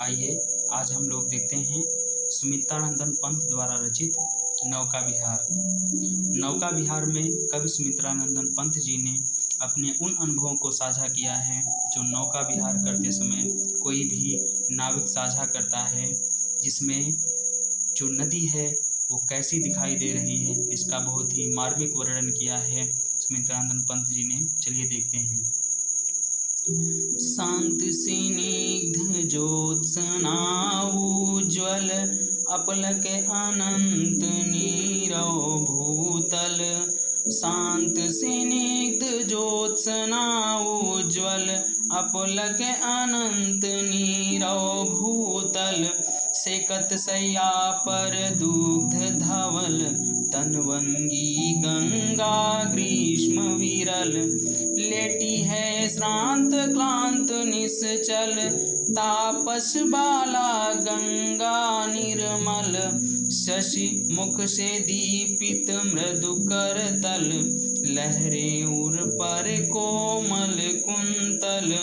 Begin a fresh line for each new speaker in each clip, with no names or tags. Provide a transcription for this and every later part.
आइए आज हम लोग देखते हैं सुमित्रानंदन पंत द्वारा रचित नौका विहार। नौका विहार में कवि सुमित्रानंदन पंत जी ने अपने उन अनुभवों को साझा किया है जो नौका विहार करते समय कोई भी नाविक साझा करता है, जिसमें जो नदी है वो कैसी दिखाई दे रही है, इसका बहुत ही मार्मिक वर्णन किया है सुमित्रानंदन पंत जी ने। चलिए देखते हैं। शांत स्निग्ध ज्योत्सना उज्ज्वल अपलक अनंत नीरव भूतल। शांत स्निग्ध ज्योत्सना उज्ज्वल अपलक अनंत नीरव भूतल। सेकत शय्या पर दुग्ध धवल तनवंगी गंगा ग्रीष्म विरल। लेटी है श्रांत क्लांत निश्चल तापस बाला गंगा निर्मल। शशि मुख से दीपित मृदु कर तल लहरे उर पर कोमल कुंतल।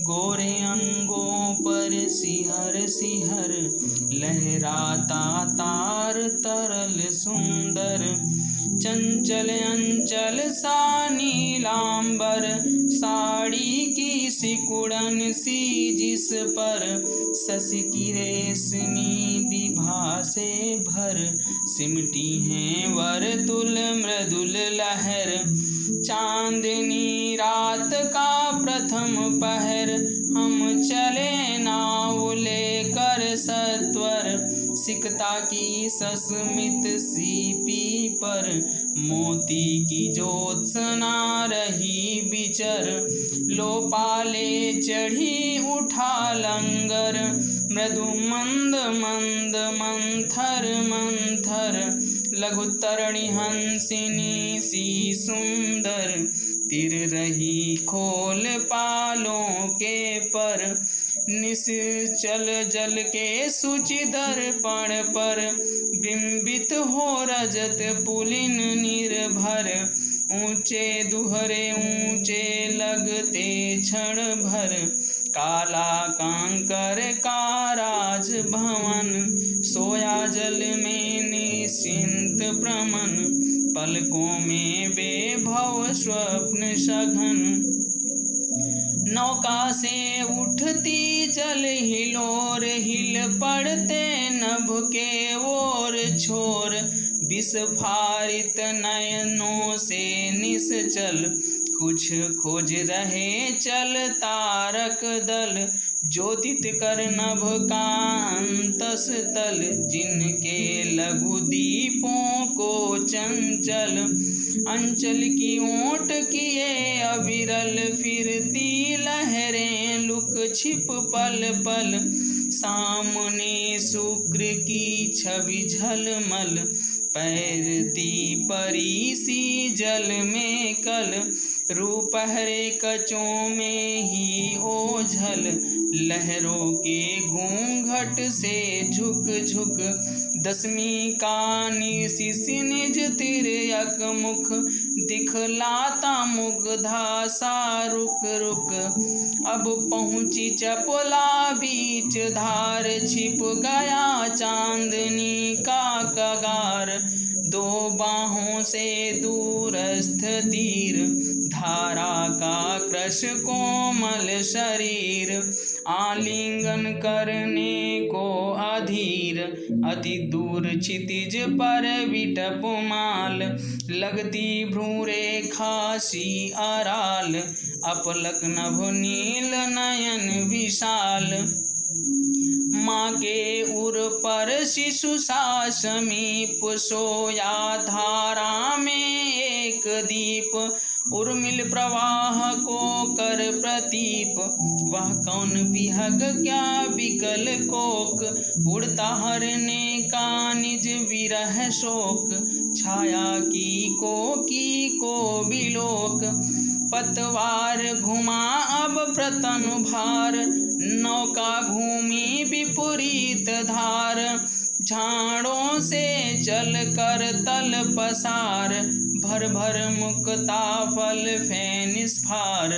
गोरे अंगों पर सिहर सिहर लहराता तार तरल सुंदर। चंचल अंचल सा नीलांबर साड़ी की सिकुड़न सी जिस पर शशि की रेशमी विभा से भर। सिमटी हैं वर्तुल मृदुल लहर चांदनी रात का प्रथम पहर। हम चले नाव लेकर सत्वर सिकता की सस्मित सीपी पर। मोती की ज्योत्सना रही विचर लोपाले चढ़ी उठा लंगर। मृदु मंद मंद मंथर मंथर लघुतरणी हंसिनी सी सुंदर। तिर रही खोल पालों के पर निश्चल जल के सुचि दर्पण पर। बिंबित हो रजत पुलिन निर्भर ऊंचे दुहरे ऊंचे लगते क्षण भर। काला कांकर का राज भवन सोया जल में निश्चिंत प्रमन। पलकों में बेभव स्वप्न सघन। नौका से उठती जल हिलोर हिल पड़ते नभ के ओर छोर। विस्फारित नयनों से निश्चल कुछ खोज रहे चल तारक दल। ज्योतित कर नभ का अंतस तल जिनके लघु दीपों को चंचल। अंचल की ओट किए अविरल फिरती लहरें लुक छिप पल पल। सामने शुक्र की छवि झलमल पैरती परी सी जल में कल। रूपहरे कचों में ही ओझल लहरों के घूंघट से झुक झुक। दसवीं का निशिशि निज तिर्यक मुख दिखलाता मुग्धा सा रुक रुक। अब पहुँची चपला बीच धार छिप गया चांदनी का कगार। दो बाहों से दूरस्थ तीर धारा का कृश कोमल शरीर। आलिंगन करने को अधीर अति दूर क्षितिज पर विटपमाल। लगती भ्रूरेखा सी अराल अपलक नभ नील नयन विशाल। माँ के उर पर शिशु सा समीप सोया धारा में एक दीप। उर्मिल प्रवाह को कर प्रतीप वह कौन विहग क्या विकल कोक। उड़ता हरने का निज विरह शोक छाया की को बिलोक। पतवार घुमा अब प्रतनु भार नौका घूमी विपरीत धार। झाड़ों पाँव से चल कर तल पसार, भर भर मुक्ता फल फेनिस फार,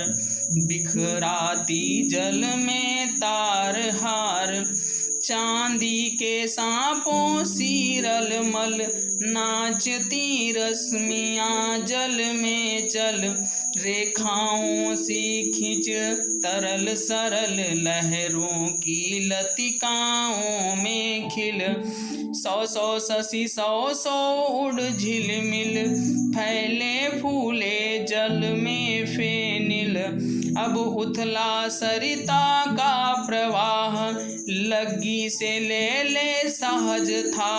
बिखराती जल में तार हार, चांदी के सांपों सीरल मल, नाचती रश्मियाँ जल में चल, रेखाओं सी खिंच तरल सरल, लहरों की लतिकाओं में खिल, सौ सौ शशि सौ सौ उड़ झिलमिल, फैले फूले जल में फेनिल, अब उथला सरिता का प्रवाह, लगी से ले ले सहज था,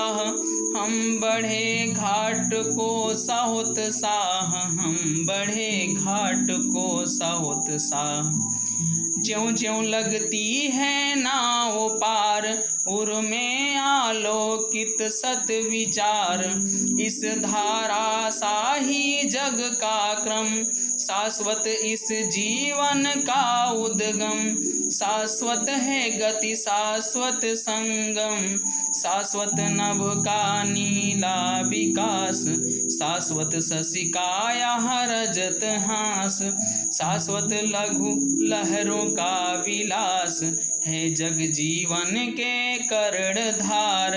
हम बढ़े घाट को साहुत साह, हम बढ़े घाट को साहुत साह, ज्यों ज्यों लगती है नाव पार, उर में आलोकित सत विचार, इस धारा साही जग का क्रम, शाश्वत इस जीवन का उद्गम, शाश्वत है गति शाश्वत संगम, शाश्वत नभ का नीला विकास, शाश्वत शशि का यह रजत हास, शाश्वत लघु लहरों का विलास, है जग जीवन के कर्ण धार,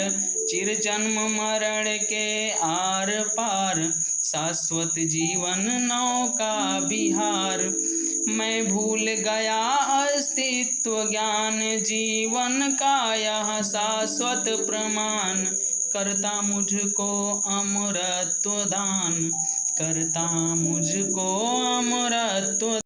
चिर जन्म मरण के आर पार, शाश्वत जीवन नौका विहार, मैं भूल गया अस्तित्व ज्ञान, जीवन का यह शाश्वत प्रमाण, करता मुझको अमरत्व दान, करता मुझको अमरत्व